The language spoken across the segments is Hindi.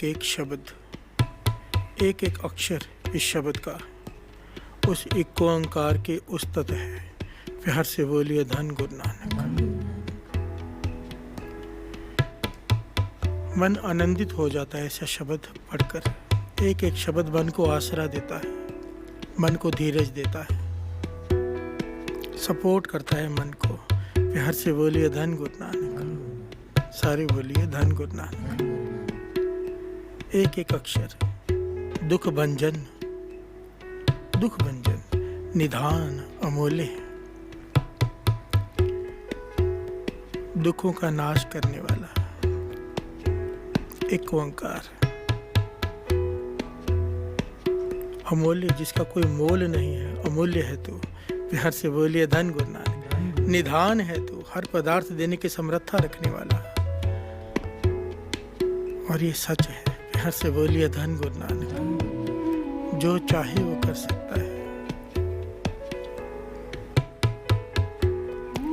एक शब्द, एक एक अक्षर इस शब्द का उस एक ओंकार के उस्तत है। प्यार से बोलिए धन गुरु नानक। मन आनंदित हो जाता है ऐसा शब्द पढ़कर। एक एक शब्द मन को आसरा देता है, मन को धीरज देता है, सपोर्ट करता है मन को। प्यार से बोलिए धन गुरु नानक। सारे बोलिए धन गुरु नानक। एक एक अक्षर दुख भंजन, दुख भंजन, निधान अमूल्य, दुखों का नाश करने वाला एक ओंकार अमूल्य, जिसका कोई मोल नहीं है, अमूल्य है तू। प्यार से बोलिए धन गुरु नानक। निधान है तू, हर पदार्थ देने की समर्था रखने वाला, और ये सच है। प्यार से बोलिए धन गुरु नानक। जो चाहे वो कर सकता है।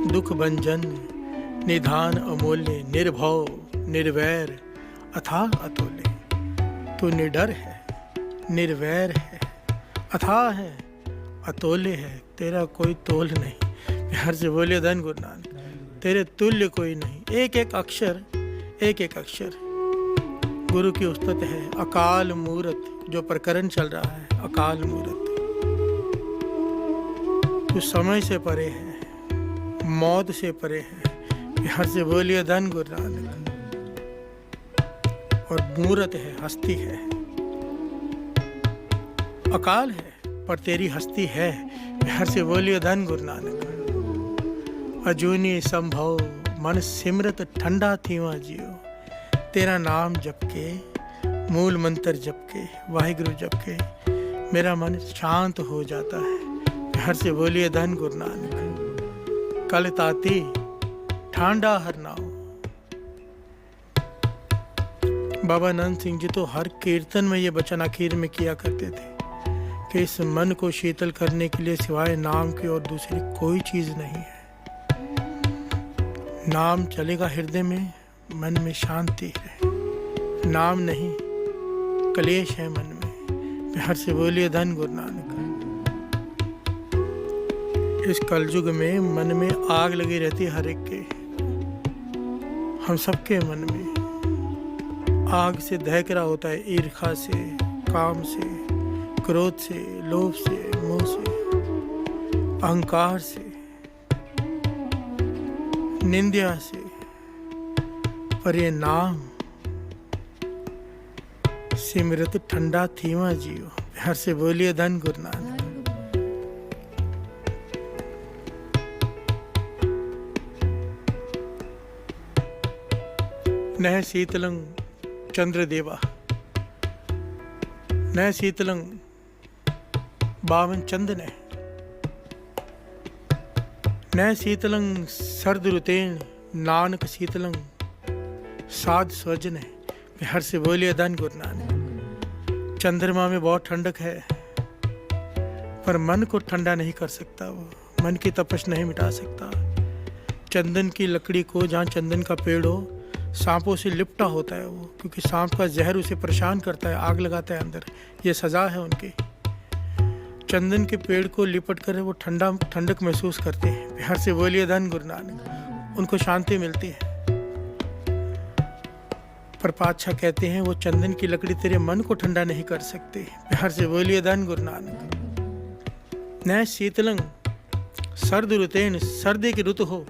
दुख भंजन, निधान अमूल्य, निर्भव निर्वैर, अथाह अतुल्य। तू निडर है, निर्वैर है, अथाह है, अतुल्य है, तेरा कोई तोल नहीं। प्यार से बोलिए धन गुरु नानक। तेरे तुल्य कोई नहीं। एक एक अक्षर, एक एक अक्षर गुरु की उस्तत है। अकाल मूरत, जो प्रकरण चल रहा है, अकाल मूरत। तू समय से परे है, मौत से परे है। प्यार से बोलिए धन गुरु नानक। और मूरत है, हस्ती है, अकाल है पर तेरी हस्ती है। प्यार से बोलिए धन गुरु नानक। अजूनी संभव मन सिमरत ठंडा थीवा जियो। तेरा नाम जप के, मूल मंत्र जप के, वाहिगुरु जप के मेरा मन शांत हो जाता है। प्यार से बोलिए धन गुरु नानक। कल ताती ठांडा हर नाव। बाबा नंद सिंह जी तो हर कीर्तन में ये वचन आखिर में किया करते थे कि इस मन को शीतल करने के लिए सिवाय नाम की और दूसरी कोई चीज नहीं है। नाम चलेगा हृदय में, मन में शांति है। नाम नहीं, कलेश है मन में। प्यार से बोलिए धन गुरु नानक। इस कलयुग में मन में आग लगी रहती है हर एक के। हम सबके मन में आग से दहक रहा होता है, ईर्ष्या से, काम से, क्रोध से, लोभ से, मोह से, अहंकार से, निंदा से। पर ये नाम सिमरत ठंडा थीवा जियो। प्यार से बोलिए धन गुरु नानक। नह शीतलं चंद्रदेवा, नह शीतलं बावन चंदन है, न शीतलं सर्द रुतेन नानक शीतलं साध स्वजन है। प्यार से बोलिए धन गुरु नानक। चंद्रमा में बहुत ठंडक है पर मन को ठंडा नहीं कर सकता, वो मन की तपश नहीं मिटा सकता। चंदन की लकड़ी को, जहाँ चंदन का पेड़ हो, सांपों से लिपटा होता है वो, क्योंकि सांप का जहर उसे परेशान करता है, आग लगाता है अंदर। ये सजा है उनकी। चंदन के पेड़ को लिपट कर वो ठंडक महसूस करते हैं। प्यार से बोलिए धन गुरु नानक। उनको शांति मिलती है। पर पातशाह कहते हैं वो चंदन की लकड़ी तेरे मन को ठंडा नहीं कर सकते। प्यार से बोलिए धन गुरु नानक। न शीतलं सर्द रुतेन, सर्दी की ऋतु हो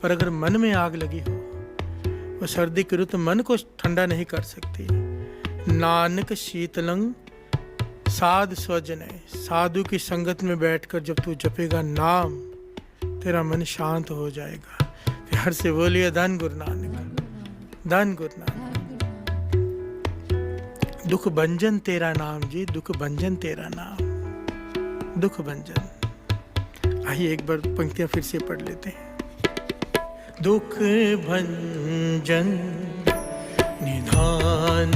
पर अगर मन में आग लगी हो, वो सर्दी की ऋतु मन को ठंडा नहीं कर सकती। नानक शीतलं साध स्वजन है। साधु की संगत में बैठकर जब तू जपेगा नाम, तेरा मन शांत हो जाएगा। प्यार से बोलिए धन गुरु नानक। धन गुरु नानक। दुख भंजन तेरा नाम जी, दुख भंजन तेरा नाम, दुख भंजन। आइए एक बार पंक्तियां फिर से पढ़ लेते हैं। दुख भंजन निधान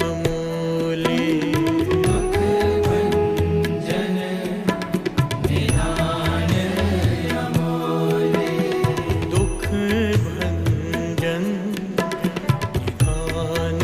अमूल्य, दुख भंजन निधान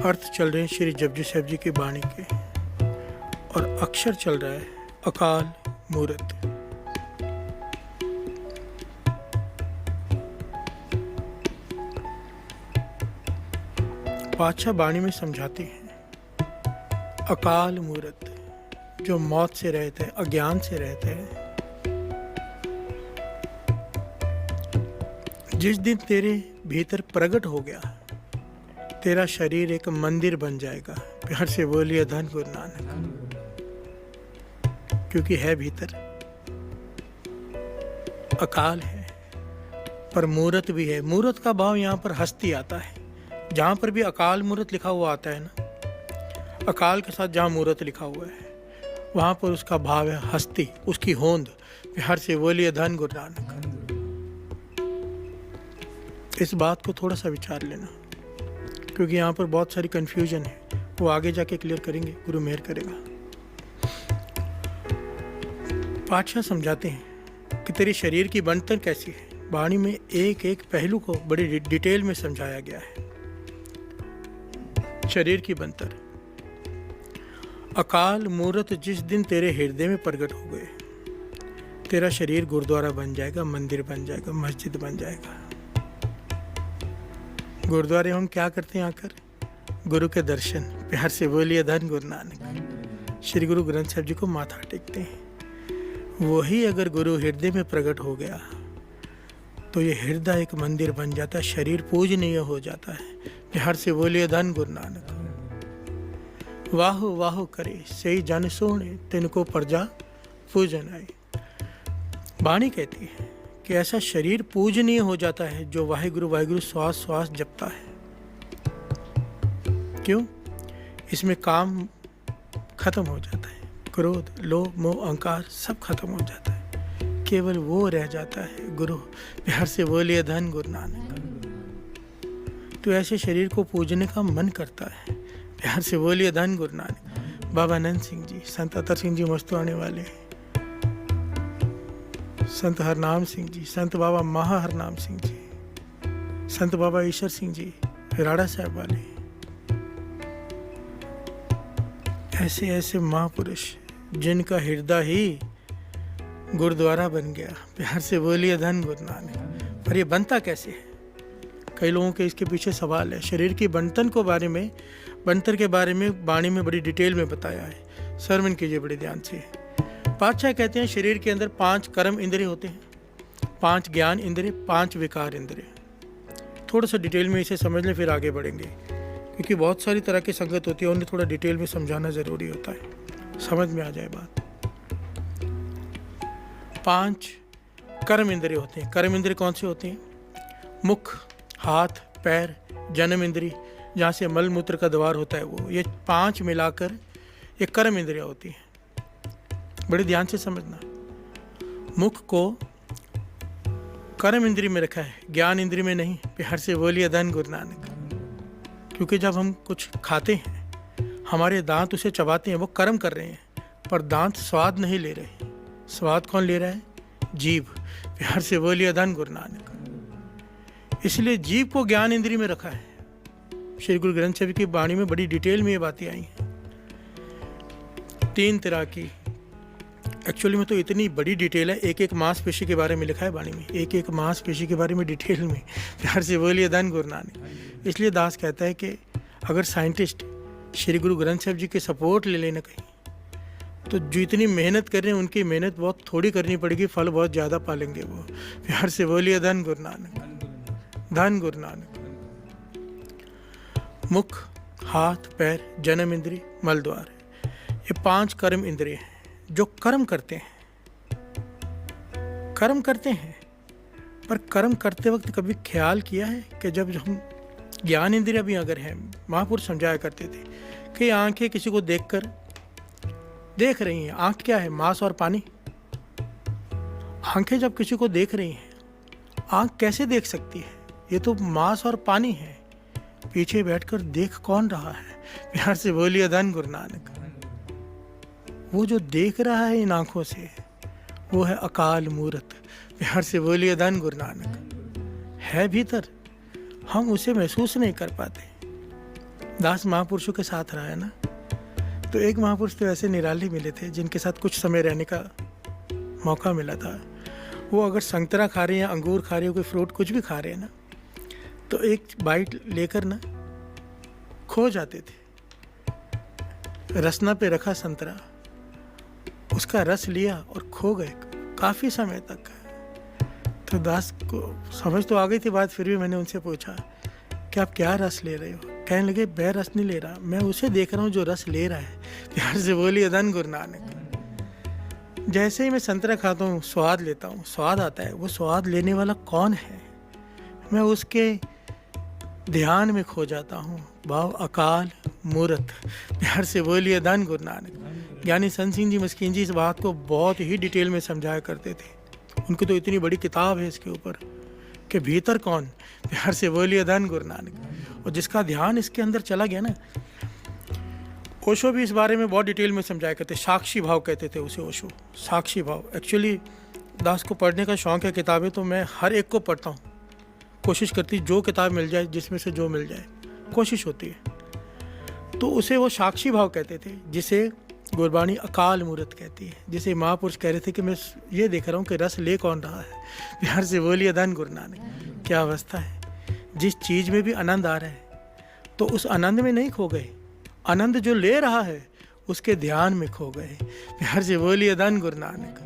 अर्थ चल रहे हैं श्री जपजी साहिब जी की वाणी के, और अक्षर चल रहा है अकाल मूरत। पातशाह वाणी में समझाते हैं अकाल मूरत, जो मौत से रहते हैं, अज्ञान से रहते हैं, जिस दिन तेरे भीतर प्रकट हो गया, तेरा शरीर एक मंदिर बन जाएगा। प्यार से बोलिए धन गुरु नानक। क्योंकि है भीतर, अकाल है पर मूरत भी है। मूरत का भाव यहाँ पर हस्ती आता है। जहाँ पर भी अकाल मूरत लिखा हुआ आता है ना, अकाल के साथ जहाँ मूरत लिखा हुआ है वहाँ पर उसका भाव है हस्ती, उसकी होंद। प्यार से बोलिए धन गुरु नानक। इस बात को थोड़ा सा विचार लेना, क्योंकि यहाँ पर बहुत सारी कन्फ्यूजन है, वो आगे जाके क्लियर करेंगे, गुरु मेहर करेगा। पातशाह समझाते हैं कि तेरे शरीर की बनतर कैसी है। वाणी में एक एक पहलू को बड़ी डिटेल में समझाया गया है। शरीर की बनतर, अकाल मूरत जिस दिन तेरे हृदय में प्रकट हो गए, तेरा शरीर गुरुद्वारा बन जाएगा, मंदिर बन जाएगा, मस्जिद बन जाएगा। गुरुद्वारे हम क्या करते हैं आकर? गुरु के दर्शन। प्यार से बोलिए धन गुरु नानक। श्री गुरु ग्रंथ साहिब जी को माथा टेकते हैं। वही अगर गुरु हृदय में प्रकट हो गया तो ये हृदय एक मंदिर बन जाता है, शरीर पूजनीय हो जाता है। प्यार से बोलिए धन गुरु नानक। वाहो वाहो करे सही जन सोने, तिनको प्रजा पूजन आई। वाणी कहती है कि ऐसा शरीर पूजनीय हो जाता है जो वाहिगुरु वाहिगुरु श्वास श्वास जपता है। क्यों? इसमें काम खत्म हो जाता है, क्रोध लोभ मोह अहंकार सब खत्म हो जाता है, केवल वो रह जाता है गुरु। प्यार से बोलिए धन गुरु नानक। तो ऐसे शरीर को पूजने का मन करता है। प्यार से बोलिए धन गुरु नानक। बाबा नंद सिंह जी, संत अतर सिंह जी मस्तु आने वाले, संत हरनाम सिंह जी, संत बाबा महा हरनाम सिंह जी, संत बाबा ईश्वर सिंह जी राड़ा साहब वाले, ऐसे ऐसे महापुरुष जिनका हृदय ही गुरुद्वारा बन गया। प्यार से बोलिए धन गुरु नानक। पर ये बनता कैसे है? कई लोगों के इसके पीछे सवाल है। शरीर की बनतन के बारे में वाणी में बड़ी डिटेल में बताया है। श्रवण कीजिए बड़े ध्यान से। पातशाह कहते हैं शरीर के अंदर 5 कर्म इंद्रिय होते हैं, 5 ज्ञान इंद्रिय, 5 विकार इंद्रिय। थोड़ा सा डिटेल में इसे समझ लें, फिर आगे बढ़ेंगे, क्योंकि बहुत सारी तरह की संगत होती है, उन्हें थोड़ा डिटेल में समझाना ज़रूरी होता है, समझ में आ जाए बात। 5 कर्म इंद्रिय होते हैं। कर्म इंद्रिय कौन से होते हैं? मुख, हाथ, पैर, जन्म इंद्रिय, जहाँ से मल मूत्र का द्वार होता है वो, ये 5 मिलाकर ये कर्म इंद्रिय होती हैं। बड़े ध्यान से समझना। मुख को कर्म इंद्रिय में रखा है, ज्ञान इंद्रिय में नहीं। प्यार से बोलिए धन गुरु नानक। क्योंकि जब हम कुछ खाते हैं, हमारे दांत उसे चबाते हैं, वो कर्म कर रहे हैं, पर दांत स्वाद नहीं ले रहे। स्वाद कौन ले रहा है? जीभ। प्यार से बोलिए धन गुरु नानक। इसलिए जीभ को ज्ञान इंद्रिय में रखा है। श्री गुरु ग्रंथ साहिब की वाणी में बड़ी डिटेल में ये बातें आई हैं। 3 तरह की, एक्चुअली में तो इतनी बड़ी डिटेल है, एक एक मांसपेशी के बारे में लिखा है वाणी में, एक एक मांसपेशी के बारे में डिटेल में। प्यार से बोलिए धन गुरु नानक। इसलिए दास कहता है कि अगर साइंटिस्ट श्री गुरु ग्रंथ साहिब जी के सपोर्ट ले लेना कहीं, तो जो इतनी मेहनत कर रहे हैं उनकी मेहनत बहुत थोड़ी करनी पड़ेगी, फल बहुत ज़्यादा पालेंगे वो। प्यार से बोलिए धन गुरु नानक। धन गुरु नानक। मुख, हाथ, पैर, जन्म इंद्रिय, मलद्वार, ये 5 कर्म इंद्रिय हैं जो कर्म करते हैं। कर्म करते हैं, पर कर्म करते वक्त कभी ख्याल किया है कि जब हम ज्ञान इंद्रिय भी अगर हैं, महापुरुष समझाया करते थे कि आंखें किसी को देखकर देख रही हैं। आंख क्या है? मांस और पानी। आंखें जब किसी को देख रही हैं, आंख कैसे देख सकती है? ये तो मांस और पानी है। पीछे बैठकर देख कौन रहा है? प्यार से बोलिए धन गुरु नानक। वो जो देख रहा है इन आंखों से, वो है अकाल मूरत। प्यार से बोलिए धन गुरु नानक। है भीतर, हम उसे महसूस नहीं कर पाते। दास महापुरुषों के साथ रहा है ना, तो एक महापुरुष तो ऐसे निराले मिले थे जिनके साथ कुछ समय रहने का मौका मिला था। वो अगर संतरा खा रहे हैं या अंगूर खा रहे हो, कोई फ्रूट कुछ भी खा रहे हैं ना, तो एक बाइट लेकर ना खो जाते थे। रसना पे रखा संतरा, उसका रस लिया और खो गए काफ़ी समय तक। तो दास को समझ तो आ गई थी बात, फिर भी मैंने उनसे पूछा कि आप क्या रस ले रहे हो? कहने लगे मैं रस नहीं ले रहा, मैं उसे देख रहा हूँ जो रस ले रहा है। प्यार से बोलिए धन गुरु नानक। जैसे ही मैं संतरा खाता हूँ, स्वाद लेता हूँ, स्वाद आता है, वो स्वाद लेने वाला कौन है, मैं उसके ध्यान में खो जाता हूँ। भाव अकाल मूर्त। प्यार से बोलिए धन गुरु नानक। ज्ञानी संत सिंह जी मस्कीन जी इस बात को बहुत ही डिटेल में समझाया करते थे। उनकी तो इतनी बड़ी किताब है इसके ऊपर कि भीतर कौन। प्यार से बोलिए धन गुरु नानक। और जिसका ध्यान इसके अंदर चला गया ना, ओशो भी इस बारे में बहुत डिटेल में समझाया करते। साक्षी भाव कहते थे उसे ओशो, साक्षी भाव। एक्चुअली दास को पढ़ने का शौक़ है किताबें, तो मैं हर एक को पढ़ता हूँ, कोशिश करती जो किताब मिल जाए, जिसमें से जो मिल जाए कोशिश होती है। तो उसे वो साक्षी भाव कहते थे, जिसे गुरबाणी अकाल मूर्त कहती है, जिसे महापुरुष कह रहे थे कि मैं ये देख रहा हूँ कि रस ले कौन रहा है। प्यार से बोलिए धन गुरु नानक। क्या अवस्था है, जिस चीज़ में भी आनंद आ रहा है तो उस आनंद में नहीं खो गए, आनंद जो ले रहा है उसके ध्यान में खो गए। प्यार से बोलिए धन गुरु नानक,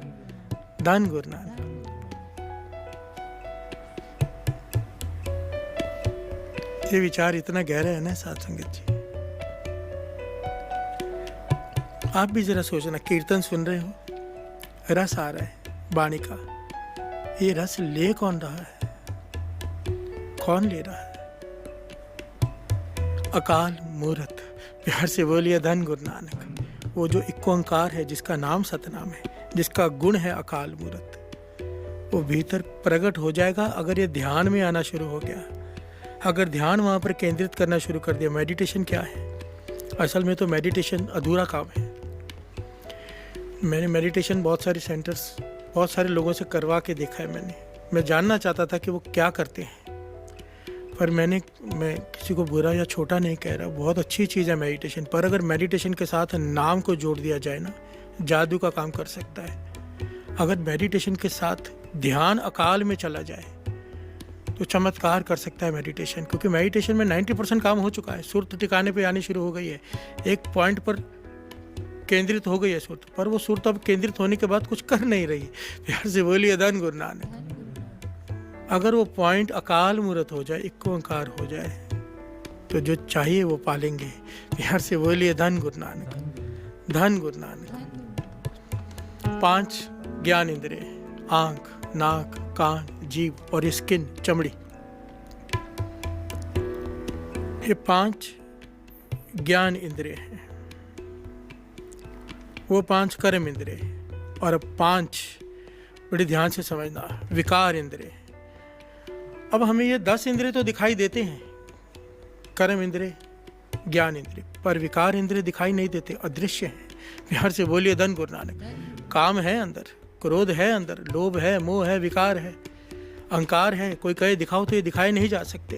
धन गुरु नानक। ये विचार इतना गहरा है ना साध संगत जी। आप भी जरा सोचना, कीर्तन सुन रहे हो, रस आ रहा है वाणी का, ये रस ले कौन रहा है, कौन ले रहा है? अकाल मूर्त। प्यार से बोलिए धन गुरु नानक। वो जो एक ओंकार है, जिसका नाम सतनाम है, जिसका गुण है अकाल मूर्त, वो भीतर प्रकट हो जाएगा अगर ये ध्यान में आना शुरू हो गया, अगर ध्यान वहाँ पर केंद्रित करना शुरू कर दिया। मेडिटेशन क्या है? असल में तो मेडिटेशन अधूरा काम है। मैंने मेडिटेशन बहुत सारे सेंटर्स, बहुत सारे लोगों से करवा के देखा है। मैं जानना चाहता था कि वो क्या करते हैं, पर मैं किसी को बुरा या छोटा नहीं कह रहा, बहुत अच्छी चीज़ है मेडिटेशन। पर अगर मेडिटेशन के साथ नाम को जोड़ दिया जाए ना, जादू का काम कर सकता है। अगर मेडिटेशन के साथ ध्यान अकाल में चला जाए तो चमत्कार कर सकता है मेडिटेशन। क्योंकि मेडिटेशन में 90% काम हो चुका है, सुर्त ठिकाने पे आनी शुरू हो गई है, एक पॉइंट पर केंद्रित हो गई है सुर्त, पर वो सुर्त अब केंद्रित होने के बाद कुछ कर नहीं रही। प्यार से बोलिए धन गुरु नानक। अगर वो पॉइंट अकाल मूर्त हो जाए, एक ओंकार हो जाए, तो जो चाहिए वो पालेंगे। प्यार से बोलिए धन गुरु नानक, धन गुरु नानक। 5 ज्ञान इंद्रिय, आंख, नाक, कान, जीभ और स्किन, चमड़ी, ये 5 ज्ञान इंद्रिय हैं। वो 5 कर्म इंद्रिय, और अब 5 बड़े ध्यान से समझना, विकार इंद्रिय। अब हमें ये 10 इंद्रिय तो दिखाई देते हैं, कर्म इंद्रिय, ज्ञान इंद्रिय, पर विकार इंद्रिय दिखाई नहीं देते, अदृश्य हैं। प्यार से बोलिए धन गुरु नानक। काम है अंदर, क्रोध है अंदर, लोभ है, मोह है, विकार है, अहंकार है। कोई कहे दिखाओ तो ये दिखाए नहीं जा सकते,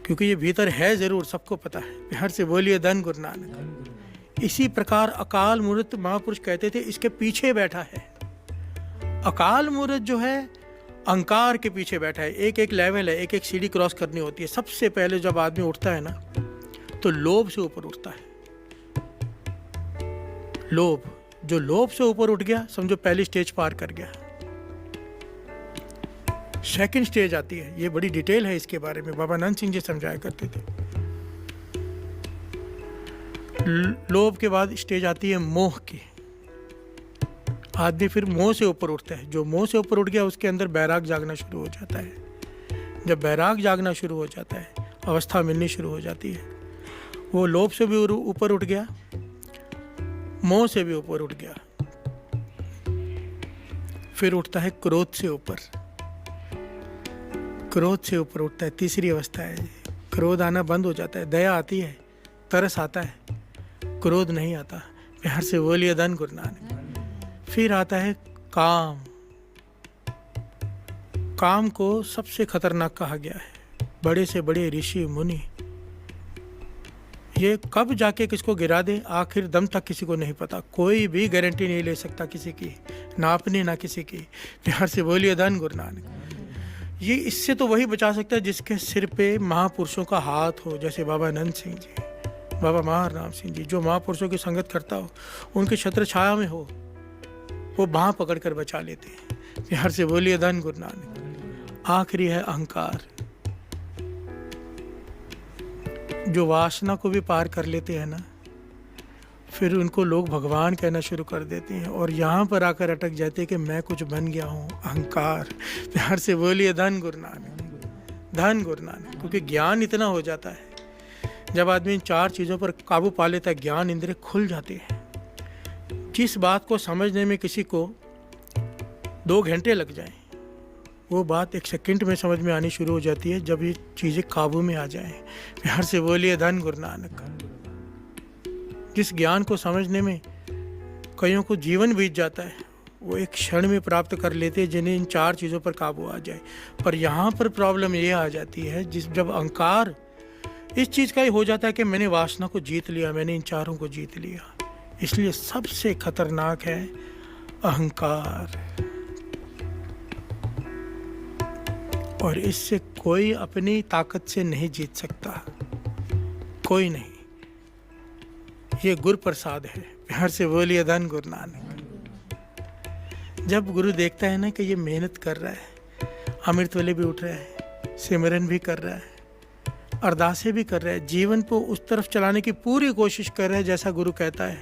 क्योंकि ये भीतर है जरूर, सबको पता है। प्यार से बोलिए धन गुरु नानक। इसी प्रकार अकाल मूर्त महापुरुष कहते थे इसके पीछे बैठा है। अकाल मूर्त जो है अहंकार के पीछे बैठा है। एक एक लेवल है, एक एक सीढ़ी क्रॉस करनी होती है। सबसे पहले जब आदमी उठता है ना, तो लोभ से ऊपर उठता है। लोभ, जो लोभ से ऊपर उठ गया, समझो पहली स्टेज पार कर गया। सेकंड स्टेज आती है, ये बड़ी डिटेल है इसके बारे में, बाबा नंद सिंह जी समझाया करते थे। लोभ के बाद स्टेज आती है मोह की। आदमी फिर मोह से ऊपर उठता है। जो मोह से ऊपर उठ गया, उसके अंदर बैराग जागना शुरू हो जाता है। जब बैराग जागना शुरू हो जाता है, अवस्था मिलनी शुरू हो जाती है। वो लोभ से भी ऊपर उठ गया, मोह से भी ऊपर उठ गया, फिर उठता है क्रोध से ऊपर। क्रोध से ऊपर उठता है, तीसरी अवस्था है। क्रोध आना बंद हो जाता है, दया आती है, तरस आता है, क्रोध नहीं आता। प्यार से बोलिए धन गुरु नानक। फिर आता है काम। काम को सबसे खतरनाक कहा गया है। बड़े से बड़े ऋषि मुनि ये कब जाके किसको गिरा दे आखिर दम तक किसी को नहीं पता। कोई भी गारंटी नहीं ले सकता किसी की, ना अपनी ना किसी की। प्यार से बोलिए धन गुरु नानक। ये इससे तो वही बचा सकता है जिसके सिर पे महापुरुषों का हाथ हो, जैसे बाबा आनंद सिंह जी, बाबा महार राम सिंह जी। जो महापुरुषों की संगत करता हो, उनकी छत्र छाया में हो, वो बाँह पकड़ कर बचा लेते हैं। प्यार से बोलिए धन गुरु नानक। आखिरी है अहंकार, जो वासना को भी पार कर लेते हैं ना, फिर उनको लोग भगवान कहना शुरू कर देते हैं और यहाँ पर आकर अटक जाते हैं कि मैं कुछ बन गया हूँ। अहंकार। प्यार से बोलिए धन गुरु नानक, धन गुरु नानक। क्योंकि ज्ञान इतना हो जाता है, जब आदमी इन 4 चीज़ों पर काबू पा लेता है, ज्ञान इंद्रिय खुल जाते हैं। जिस बात को समझने में किसी को 2 घंटे लग जाएं, वो बात 1 सेकंड में समझ में आनी शुरू हो जाती है जब ये चीज़ें काबू में आ जाएं। प्यार से बोलिए धन गुरु नानक। जिस ज्ञान को समझने में कईयों को जीवन बीत जाता है, वो एक क्षण में प्राप्त कर लेते हैं जिन्हें इन 4 चीज़ों पर काबू आ जाए। पर यहाँ पर प्रॉब्लम ये आ जाती है, जब अहंकार इस चीज़ का ही हो जाता है कि मैंने वासना को जीत लिया, मैंने इन 4 को जीत लिया। इसलिए सबसे खतरनाक है अहंकार, और इससे कोई अपनी ताकत से नहीं जीत सकता, कोई नहीं। ये गुरु प्रसाद है। प्यार से बोलिए धन गुरु नानक। जब गुरु देखता है ना कि ये मेहनत कर रहा है, अमृत वेले भी उठ रहा है, सिमरन भी कर रहा है, अरदासें भी कर रहा है, जीवन को उस तरफ चलाने की पूरी कोशिश कर रहा है जैसा गुरु कहता है,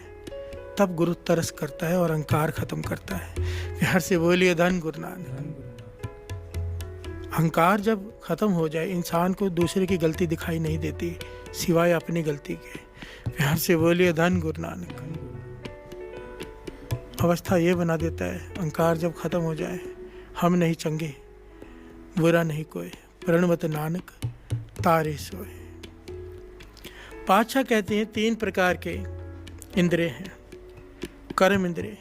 तब गुरु तरस करता है और अहंकार खत्म करता है। प्यार से बोलिए धन गुरु नानक। अहंकार जब खत्म हो जाए, इंसान को दूसरे की गलती दिखाई नहीं देती सिवाय अपनी गलती के। प्यार से बोलिए धन गुरु नानक। अवस्था ये बना देता है अहंकार जब खत्म हो जाए, हम नहीं चंगे, बुरा नहीं कोई, प्रणवत नानक तारे सोए। पातशाह कहते हैं 3 प्रकार के इंद्रिय हैं, कर्म इंद्रिय,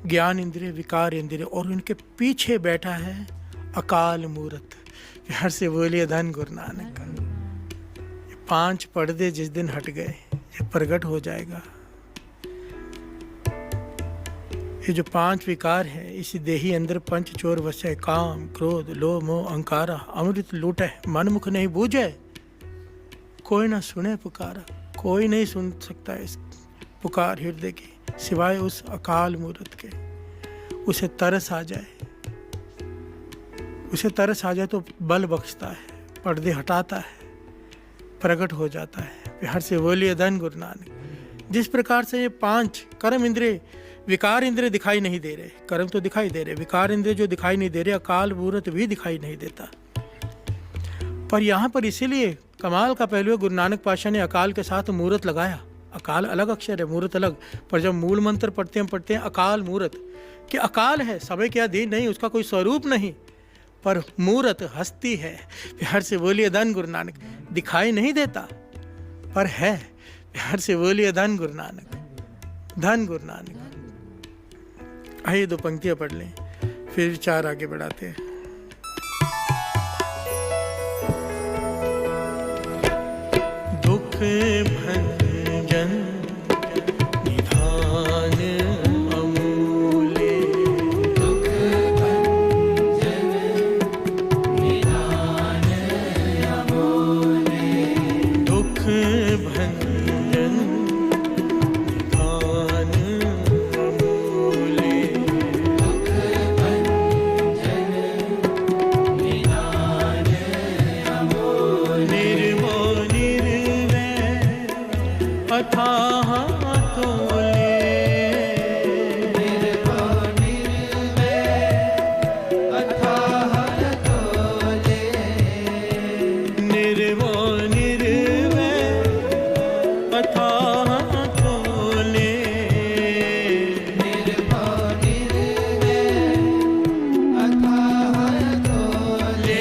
ज्ञान इंद्रिय, विकार इंद्रिय, और उनके पीछे बैठा है अकाल मूरत। प्यार से बोलिए धन गुरु नानक। 5 पर्दे जिस दिन हट गए, ये प्रकट हो जाएगा। ये जो 5 विकार हैं, इसी देही अंदर पंच चोर वसे, काम क्रोध लोभ मोह अहंकारा, अमृत लूटे मन मुख नहीं बूझे, कोई ना सुने पुकारा। कोई नहीं सुन सकता इस पुकार हृदय की सिवाय उस अकाल मूरत के। उसे तरस आ जाए, उसे तरस आ जाए तो बल बख्शता है, पर्दे हटाता है, प्रकट हो जाता है। प्यार से बोलिए धन गुरु नानक। जिस प्रकार से ये 5 कर्म इंद्रिय, विकार इंद्रिय दिखाई नहीं दे रहे, कर्म तो दिखाई दे रहे, विकार इंद्रिय जो दिखाई नहीं दे रहे, अकाल मूरत भी दिखाई नहीं देता। पर यहाँ पर इसीलिए कमाल का पहलू गुरु नानक पातशाह ने अकाल के साथ मूरत लगाया। अकाल अलग अक्षर है, मूरत अलग, पर जब मूल मंत्र पढ़ते हैं अकाल मूरत, कि अकाल है, समय के अधीन नहीं, उसका कोई स्वरूप नहीं, पर मूरत हस्ती है। प्यार से बोलिए धन गुरु नानक। दिखाई नहीं देता पर है। प्यार से बोलिए धन गुरु नानक, धन गुरु नानक। आइए 2 पंक्तियां पढ़ लें, फिर विचार आगे बढ़ाते हैं। दुख भंजन निधान अमूल्य, दुख भंजन निधान अमूल्य, दुख भंजन निधान अमूल्य, दुख भंजन निधान अमूल्य, निर्मोह निर्वैर अथाह तोले, निर्मोह निर्वैर अथाह तोले, निर्मोह निर्वैर अथाह तोले, निर्मोह निर्वैर अथाह तोले।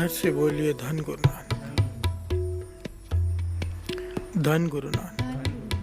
हर से बोलिए धन गुरु नानक, धन गुरु नानक।